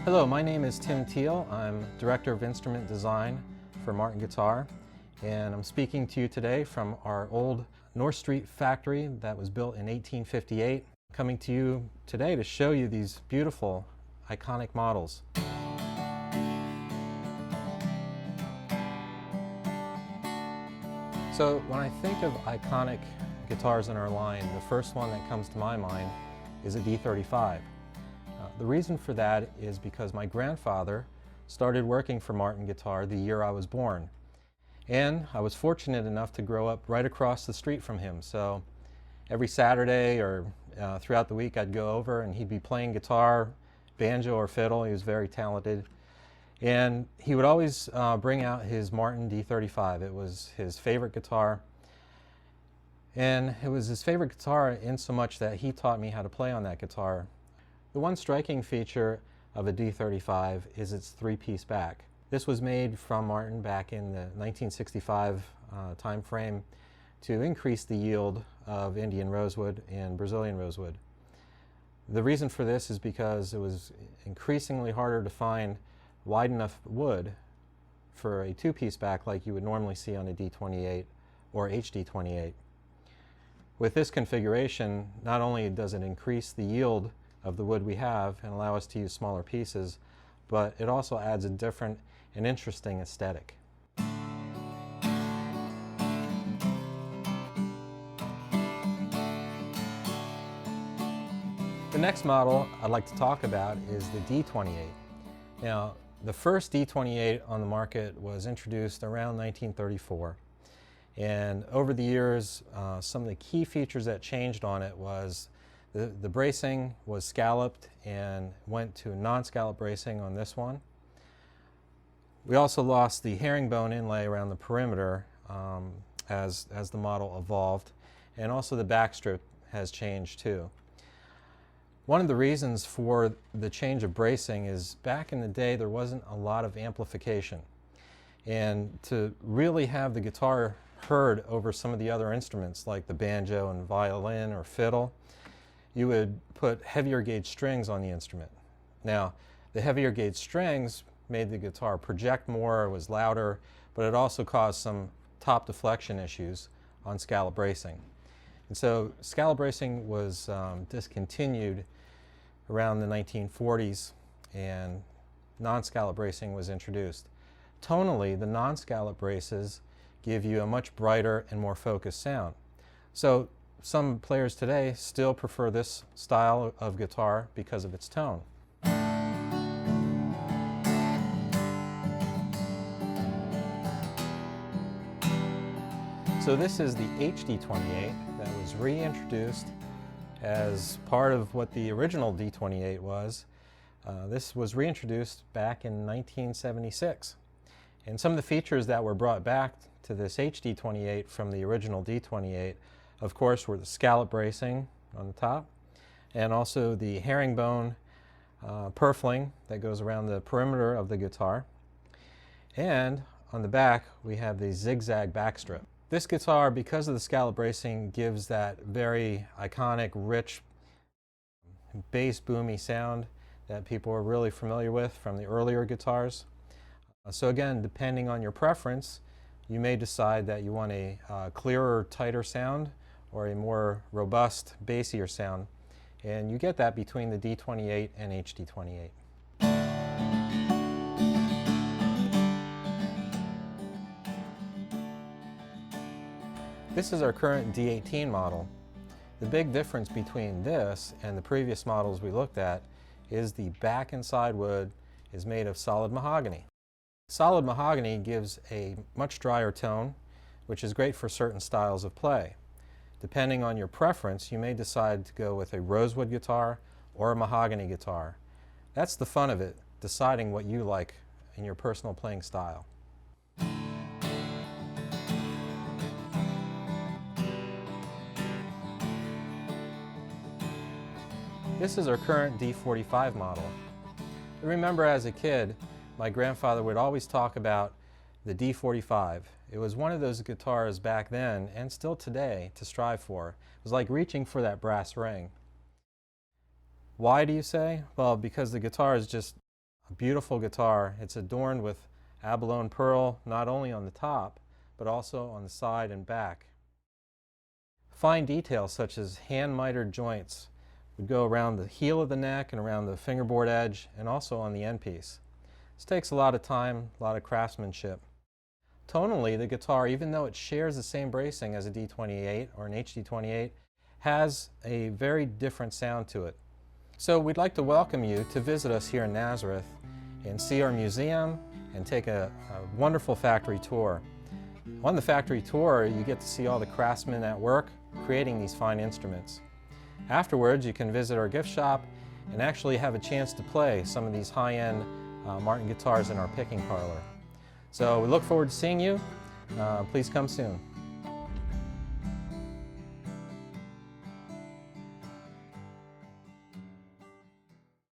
Hello, my name is Tim Teal. I'm Director of Instrument Design for Martin Guitar, and I'm speaking to you today from our old North Street factory that was built in 1858. Coming to you today to show you these beautiful, iconic models. So when I think of iconic guitars in our line, the first one that comes to my mind is a D35. The reason for that is because my grandfather started working for Martin Guitar the year I was born. And I was fortunate enough to grow up right across the street from him. So every Saturday or throughout the week I'd go over and he'd be playing guitar, banjo or fiddle. He was very talented. And he would always bring out his Martin D35. It was his favorite guitar. And it was his favorite guitar in so much that he taught me how to play on that guitar. The one striking feature of a D35 is its three-piece back. This was made from Martin back in the 1965 time frame to increase the yield of Indian rosewood and Brazilian rosewood. The reason for this is because it was increasingly harder to find wide enough wood for a two-piece back like you would normally see on a D28 or HD28. With this configuration, not only does it increase the yield of the wood we have and allow us to use smaller pieces, but it also adds a different and interesting aesthetic. The next model I'd like to talk about is the D28. Now, the first D28 on the market was introduced around 1934. And over the years, some of the key features that changed on it was the bracing was scalloped and went to non-scallop bracing on this one. We also lost the herringbone inlay around the perimeter as the model evolved, and also the backstrip has changed too. One of the reasons for the change of bracing is back in the day there wasn't a lot of amplification, and to really have the guitar heard over some of the other instruments like the banjo and violin or fiddle, you would put heavier gauge strings on the instrument. Now, the heavier gauge strings made the guitar project more, it was louder, but it also caused some top deflection issues on scallop bracing. And so scallop bracing was discontinued around the 1940s and non-scallop bracing was introduced. Tonally, the non-scallop braces give you a much brighter and more focused sound. So some players today still prefer this style of guitar because of its tone. So this is the HD28 that was reintroduced as part of what the original D28 was. This was reintroduced back in 1976. And some of the features that were brought back to this HD28 from the original D28, of course, were the scallop bracing on the top, and also the herringbone purfling that goes around the perimeter of the guitar. And on the back, we have the zigzag backstrip. This guitar, because of the scallop bracing, gives that very iconic, rich, bass boomy sound that people are really familiar with from the earlier guitars. So again, depending on your preference, you may decide that you want a clearer, tighter sound or a more robust, bassier sound. And you get that between the D28 and HD28. This is our current D18 model. The big difference between this and the previous models we looked at is the back and side wood is made of solid mahogany. Solid mahogany gives a much drier tone, which is great for certain styles of play. Depending on your preference, you may decide to go with a rosewood guitar or a mahogany guitar. That's the fun of it, deciding what you like in your personal playing style. This is our current D45 model. I remember as a kid, my grandfather would always talk about the D45. It was one of those guitars back then, and still today, to strive for. It was like reaching for that brass ring. Why do you say? Well, because the guitar is just a beautiful guitar. It's adorned with abalone pearl not only on the top, but also on the side and back. Fine details such as hand-mitered joints would go around the heel of the neck and around the fingerboard edge and also on the end piece. This takes a lot of time, a lot of craftsmanship. Tonally, the guitar, even though it shares the same bracing as a D28 or an HD28, has a very different sound to it. So we'd like to welcome you to visit us here in Nazareth and see our museum and take a wonderful factory tour. On the factory tour, you get to see all the craftsmen at work creating these fine instruments. Afterwards, you can visit our gift shop and actually have a chance to play some of these high-end Martin guitars in our picking parlor. So we look forward to seeing you. Please come soon.